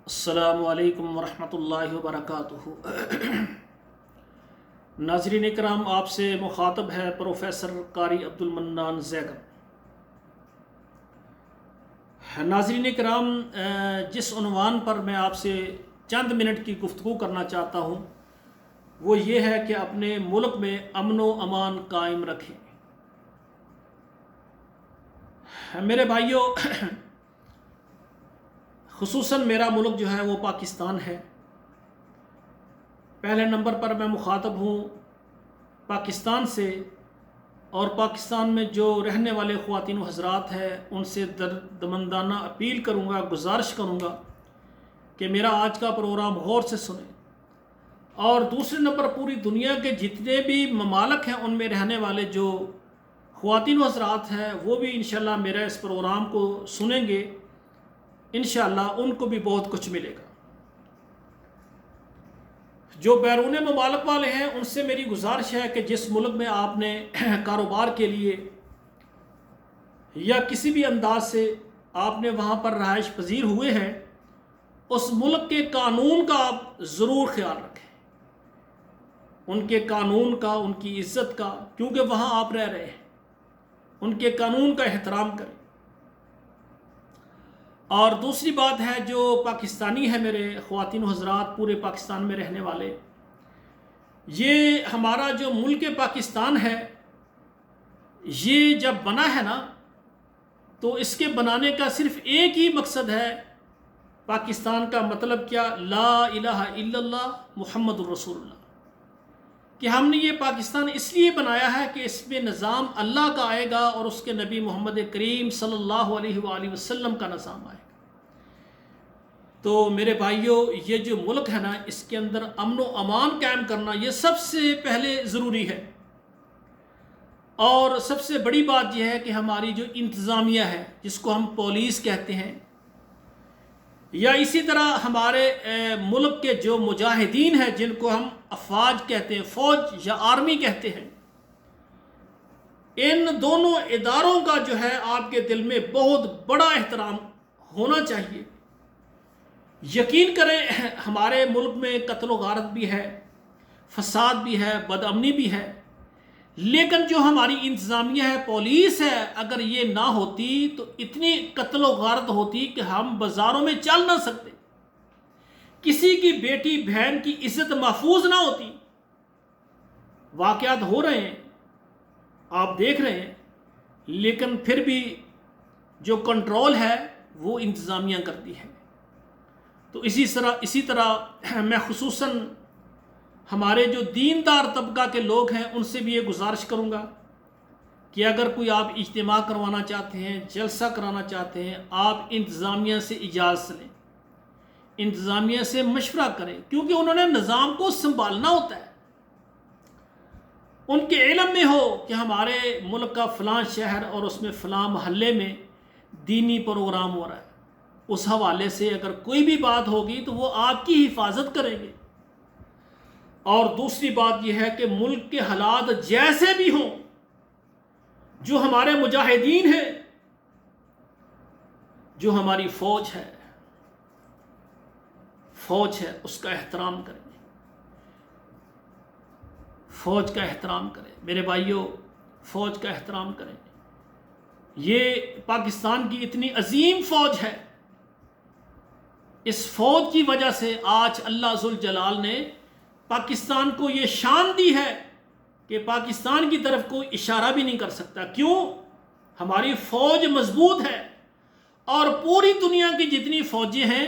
السلام علیکم ورحمۃ اللہ وبرکاتہ۔ ناظرین اکرام، آپ سے مخاطب ہے پروفیسر قاری عبدالمنان زیگم۔ ناظرین اکرام، جس عنوان پر میں آپ سے چند منٹ کی گفتگو کرنا چاہتا ہوں وہ یہ ہے کہ اپنے ملک میں امن و امان قائم رکھیں۔ میرے بھائیوں، خصوصاً میرا ملک جو ہے وہ پاکستان ہے۔ پہلے نمبر پر میں مخاطب ہوں پاکستان سے، اور پاکستان میں جو رہنے والے خواتین و حضرات ہیں ان سے دردمندانہ اپیل کروں گا، گزارش کروں گا کہ میرا آج کا پروگرام غور سے سنیں۔ اور دوسرے نمبر، پوری دنیا کے جتنے بھی ممالک ہیں ان میں رہنے والے جو خواتین و حضرات ہیں وہ بھی انشاءاللہ میرا اس پروگرام کو سنیں گے، انشاءاللہ ان کو بھی بہت کچھ ملے گا۔ جو بیرون ممالک والے ہیں ان سے میری گزارش ہے کہ جس ملک میں آپ نے کاروبار کے لیے یا کسی بھی انداز سے آپ نے وہاں پر رہائش پذیر ہوئے ہیں، اس ملک کے قانون کا آپ ضرور خیال رکھیں، ان کے قانون کا، ان کی عزت کا، کیونکہ وہاں آپ رہ رہے ہیں، ان کے قانون کا احترام کریں۔ اور دوسری بات ہے، جو پاکستانی ہے میرے خواتین و حضرات، پورے پاکستان میں رہنے والے، یہ ہمارا جو ملک پاکستان ہے یہ جب بنا ہے نا تو اس کے بنانے کا صرف ایک ہی مقصد ہے۔ پاکستان کا مطلب کیا؟ لا الہ الا اللہ محمد الرسول اللہ، کہ ہم نے یہ پاکستان اس لیے بنایا ہے کہ اس میں نظام اللہ کا آئے گا اور اس کے نبی محمد کریم صلی اللہ علیہ وآلہ وسلم کا نظام آئے گا۔ تو میرے بھائیوں، یہ جو ملک ہے نا اس کے اندر امن و امان قائم کرنا یہ سب سے پہلے ضروری ہے۔ اور سب سے بڑی بات یہ ہے کہ ہماری جو انتظامیہ ہے، جس کو ہم پولیس کہتے ہیں، یا اسی طرح ہمارے ملک کے جو مجاہدین ہیں جن کو ہم افواج کہتے ہیں، فوج یا آرمی کہتے ہیں، ان دونوں اداروں کا جو ہے آپ کے دل میں بہت بڑا احترام ہونا چاہیے۔ یقین کریں، ہمارے ملک میں قتل و غارت بھی ہے، فساد بھی ہے، بدامنی بھی ہے، لیکن جو ہماری انتظامیہ ہے، پولیس ہے، اگر یہ نہ ہوتی تو اتنی قتل و غارت ہوتی کہ ہم بازاروں میں چل نہ سکتے، کسی کی بیٹی بہن کی عزت محفوظ نہ ہوتی۔ واقعات ہو رہے ہیں، آپ دیکھ رہے ہیں، لیکن پھر بھی جو کنٹرول ہے وہ انتظامیہ کرتی ہے۔ تو اسی طرح میں خصوصاً ہمارے جو دیندار طبقہ کے لوگ ہیں ان سے بھی یہ گزارش کروں گا کہ اگر کوئی آپ اجتماع کروانا چاہتے ہیں، جلسہ کرانا چاہتے ہیں، آپ انتظامیہ سے اجازت لیں، انتظامیہ سے مشورہ کریں، کیونکہ انہوں نے نظام کو سنبھالنا ہوتا ہے۔ ان کے علم میں ہو کہ ہمارے ملک کا فلاں شہر اور اس میں فلاں محلے میں دینی پروگرام ہو رہا ہے، اس حوالے سے اگر کوئی بھی بات ہوگی تو وہ آپ کی حفاظت کریں گے۔ اور دوسری بات یہ ہے کہ ملک کے حالات جیسے بھی ہوں، جو ہمارے مجاہدین ہیں، جو ہماری فوج ہے اس کا احترام کریں، فوج کا احترام کریں میرے بھائیوں، فوج کا احترام کریں۔ یہ پاکستان کی اتنی عظیم فوج ہے، اس فوج کی وجہ سے آج اللہ ذوالجلال نے پاکستان کو یہ شان دی ہے کہ پاکستان کی طرف کوئی اشارہ بھی نہیں کر سکتا۔ کیوں؟ ہماری فوج مضبوط ہے، اور پوری دنیا کی جتنی فوجیں ہیں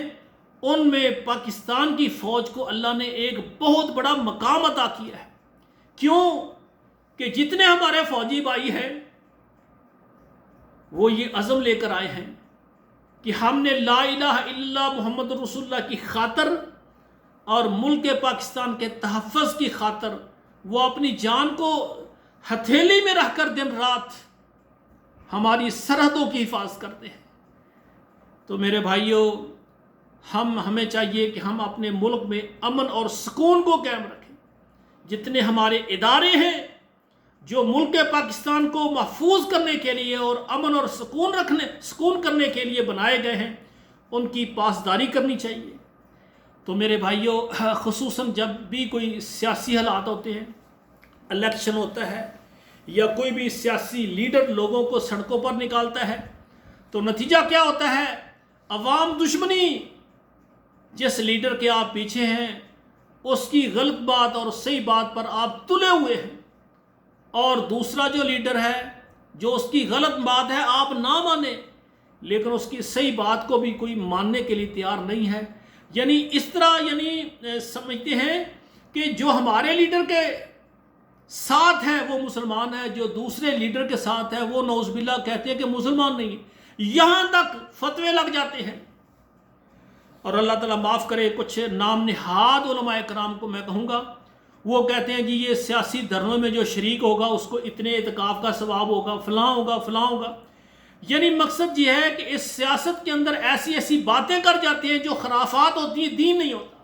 ان میں پاکستان کی فوج کو اللہ نے ایک بہت بڑا مقام عطا کیا ہے۔ کیوں؟ کہ جتنے ہمارے فوجی بھائی ہیں وہ یہ عزم لے کر آئے ہیں کہ ہم نے لا الہ الا اللہ محمد رسول اللہ کی خاطر اور ملک پاکستان کے تحفظ کی خاطر وہ اپنی جان کو ہتھیلی میں رکھ کر دن رات ہماری سرحدوں کی حفاظت کرتے ہیں۔ تو میرے بھائیوں، ہمیں چاہیے کہ ہم اپنے ملک میں امن اور سکون کو قائم رکھیں۔ جتنے ہمارے ادارے ہیں جو ملک پاکستان کو محفوظ کرنے کے لیے اور امن اور سکون کرنے کے لیے بنائے گئے ہیں، ان کی پاسداری کرنی چاہیے۔ تو میرے بھائیوں، خصوصاً جب بھی کوئی سیاسی حالات ہوتے ہیں، الیکشن ہوتا ہے یا کوئی بھی سیاسی لیڈر لوگوں کو سڑکوں پر نکالتا ہے، تو نتیجہ کیا ہوتا ہے؟ عوام دشمنی۔ جس لیڈر کے آپ پیچھے ہیں اس کی غلط بات اور صحیح بات پر آپ تلے ہوئے ہیں، اور دوسرا جو لیڈر ہے جو اس کی غلط بات ہے آپ نہ مانیں لیکن اس کی صحیح بات کو بھی کوئی ماننے کے لیے تیار نہیں ہے۔ یعنی اس طرح سمجھتے ہیں کہ جو ہمارے لیڈر کے ساتھ ہے وہ مسلمان ہے، جو دوسرے لیڈر کے ساتھ ہے وہ نعوذ باللہ کہتے ہیں کہ مسلمان نہیں ہے۔ یہاں تک فتوے لگ جاتے ہیں۔ اور اللہ تعالیٰ معاف کرے، کچھ نام نہاد علماء کرام کو میں کہوں گا، وہ کہتے ہیں جی یہ سیاسی دھرنوں میں جو شریک ہوگا اس کو اتنے اعتکاف کا ثواب ہوگا، فلاں ہوگا فلاں ہوگا۔ یعنی مقصد یہ ہے کہ اس سیاست کے اندر ایسی ایسی باتیں کر جاتے ہیں جو خرافات ہوتی ہیں، دین نہیں ہوتا۔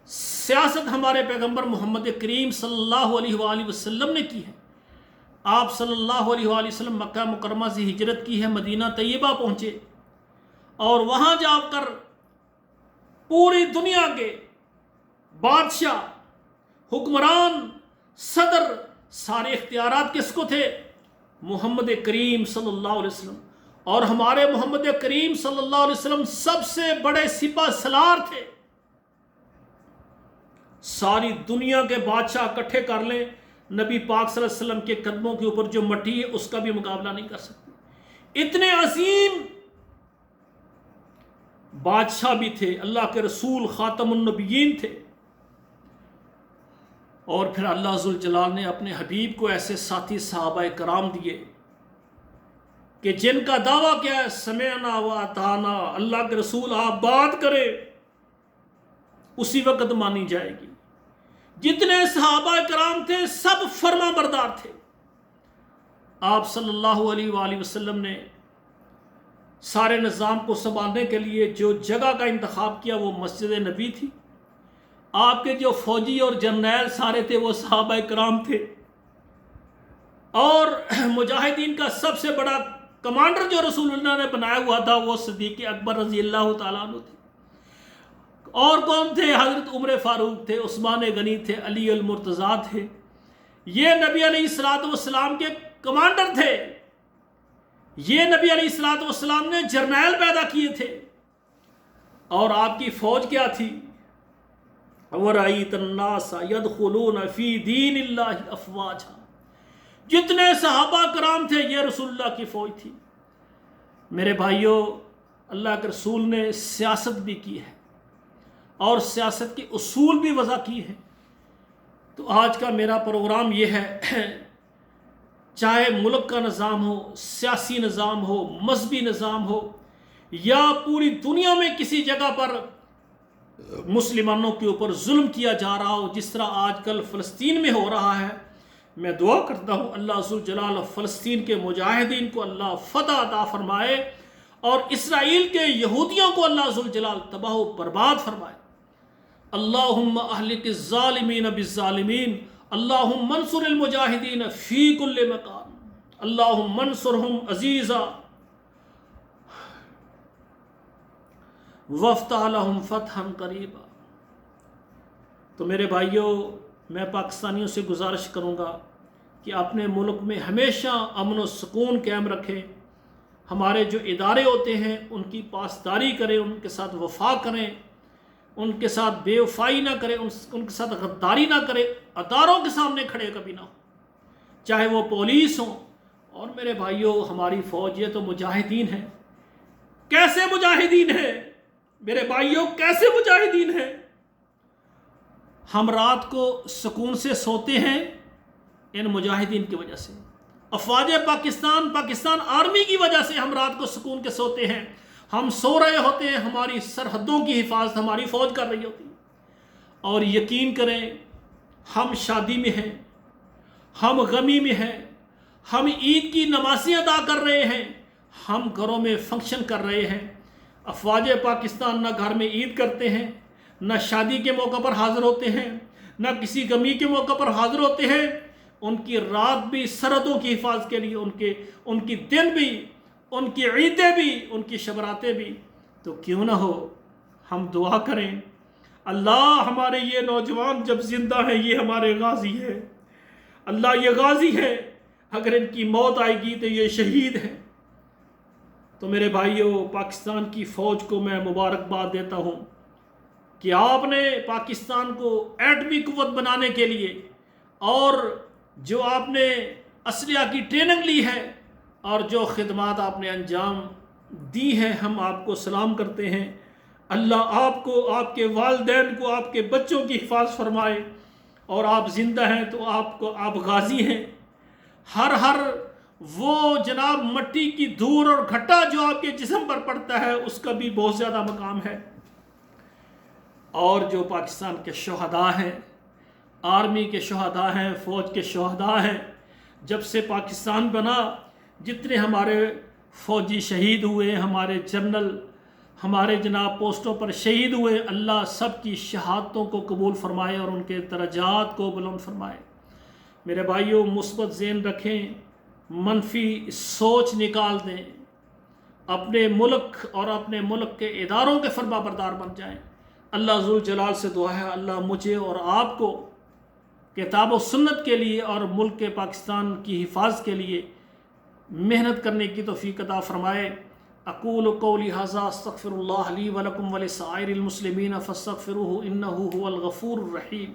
سیاست ہمارے پیغمبر محمد کریم صلی اللہ علیہ وآلہ وسلم نے کی ہے۔ آپ صلی اللہ علیہ وآلہ وسلم مکہ مکرمہ سے ہجرت کی ہے، مدینہ طیبہ پہنچے، اور وہاں جا کر پوری دنیا کے بادشاہ، حکمران، صدر، سارے اختیارات کس کو تھے؟ محمد کریم صلی اللہ علیہ وسلم۔ اور ہمارے محمد کریم صلی اللہ علیہ وسلم سب سے بڑے سپہ سالار تھے۔ ساری دنیا کے بادشاہ اکٹھے کر لیں، نبی پاک صلی اللہ علیہ وسلم کے قدموں کے اوپر جو مٹی ہے اس کا بھی مقابلہ نہیں کر سکتے۔ اتنے عظیم بادشاہ بھی تھے، اللہ کے رسول خاتم النبیین تھے، اور پھر اللہ ذوالجلال نے اپنے حبیب کو ایسے ساتھی صحابہ کرام دیے کہ جن کا دعویٰ کیا ہے، سمعنا و اطعنا، اللہ کے رسول آپ بات کریں اسی وقت مانی جائے گی۔ جتنے صحابہ کرام تھے سب فرما بردار تھے۔ آپ صلی اللہ علیہ وآلہ وسلم نے سارے نظام کو سنبھالنے کے لیے جو جگہ کا انتخاب کیا وہ مسجد نبی تھی۔ آپ کے جو فوجی اور جرنیل سارے تھے وہ صحابہ کرام تھے، اور مجاہدین کا سب سے بڑا کمانڈر جو رسول اللہ نے بنایا ہوا تھا وہ صدیق اکبر رضی اللہ تعالیٰ عنہ تھے۔ اور کون تھے؟ حضرت عمر فاروق تھے، عثمان غنی تھے، علی المرتضیٰ تھے۔ یہ نبی علیہ السلام کے کمانڈر تھے، یہ نبی علیہ السلام نے جرنیل پیدا کیے تھے۔ اور آپ کی فوج کیا تھی؟ وَرَأَيْتَ النَّاسَ يَدْخُلُونَ فِي دِينِ اللَّهِ أَفْوَاجًا۔ جتنے صحابہ کرام تھے یہ رسول اللہ کی فوج تھی۔ میرے بھائیوں، اللہ کے رسول نے سیاست بھی کی ہے اور سیاست کے اصول بھی وضع کی ہیں۔ تو آج کا میرا پروگرام یہ ہے، چاہے ملک کا نظام ہو، سیاسی نظام ہو، مذہبی نظام ہو، یا پوری دنیا میں کسی جگہ پر مسلمانوں کے اوپر ظلم کیا جا رہا ہو، جس طرح آج کل فلسطین میں ہو رہا ہے، میں دعا کرتا ہوں اللہ ذوالجلال فلسطین کے مجاہدین کو اللہ فتح عطا فرمائے، اور اسرائیل کے یہودیوں کو اللہ ذوالجلال تباہ و برباد فرمائے۔ اللہم اہلک الظالمین بالظالمین، اللہم انصر المجاہدین فی کل مکان، اللہم انصرہم عزیزا وفتح لہم فتحا قریبا۔ تو میرے بھائیوں، میں پاکستانیوں سے گزارش کروں گا کہ اپنے ملک میں ہمیشہ امن و سکون قائم رکھیں۔ ہمارے جو ادارے ہوتے ہیں ان کی پاسداری کریں، ان کے ساتھ وفا کریں، ان کے ساتھ بے وفائی نہ کریں، ان کے ساتھ غداری نہ کریں، اداروں کے سامنے کھڑے کبھی نہ ہو، چاہے وہ پولیس ہوں۔ اور میرے بھائیوں، ہماری فوج یہ تو مجاہدین ہیں۔ کیسے مجاہدین ہیں میرے بھائیوں، کیسے مجاہدین ہیں؟ ہم رات کو سکون سے سوتے ہیں ان مجاہدین کی وجہ سے۔ افواج پاکستان آرمی کی وجہ سے ہم رات کو سکون کے سوتے ہیں۔ ہم سو رہے ہوتے ہیں، ہماری سرحدوں کی حفاظت ہماری فوج کر رہی ہوتی ہے۔ اور یقین کریں، ہم شادی میں ہیں، ہم غمی میں ہیں، ہم عید کی نمازیں ادا کر رہے ہیں، ہم گھروں میں فنکشن کر رہے ہیں۔ افواج پاکستان نہ گھر میں عید کرتے ہیں، نہ شادی کے موقع پر حاضر ہوتے ہیں، نہ کسی غمی کے موقع پر حاضر ہوتے ہیں۔ ان کی رات بھی سرحدوں کی حفاظت کے لیے، ان کی دن بھی، ان کی عیدیں بھی، ان کی شبراتیں بھی۔ تو کیوں نہ ہو ہم دعا کریں اللہ ہمارے یہ نوجوان جب زندہ ہیں یہ ہمارے غازی ہے، اللہ یہ غازی ہے، اگر ان کی موت آئے گی تو یہ شہید ہے۔ تو میرے بھائیوں، پاکستان کی فوج کو میں مبارکباد دیتا ہوں کہ آپ نے پاکستان کو ایٹمی قوت بنانے کے لیے اور جو آپ نے اسلحہ کی ٹریننگ لی ہے اور جو خدمات آپ نے انجام دی ہیں، ہم آپ کو سلام کرتے ہیں۔ اللہ آپ کو، آپ کے والدین کو، آپ کے بچوں کی حفاظت فرمائے، اور آپ زندہ ہیں تو آپ غازی ہیں۔ ہر وہ جناب مٹی کی دھول اور گھٹا جو آپ کے جسم پر پڑتا ہے اس کا بھی بہت زیادہ مقام ہے۔ اور جو پاکستان کے شہداء ہیں، آرمی کے شہداء ہیں، فوج کے شہداء ہیں، جب سے پاکستان بنا جتنے ہمارے فوجی شہید ہوئے، ہمارے جنرل ہمارے جناب پوسٹوں پر شہید ہوئے، اللہ سب کی شہادتوں کو قبول فرمائے اور ان کے درجات کو بلند فرمائے۔ میرے بھائیوں، مثبت ذہن رکھیں، منفی سوچ نکال دیں، اپنے ملک اور اپنے ملک کے اداروں کے فرما بردار بن جائیں۔ اللہ ذوالجلال سے دعا ہے اللہ مجھے اور آپ کو کتاب و سنت کے لیے اور ملک کے پاکستان کی حفاظت کے لیے محنت کرنے کی توفیق عطا فرمائے۔ اقول قولی ھذا استغفر اللہ لی ولکم ولسائر المسلمین فاستغفروہ انہ ھو الغفور الرحیم۔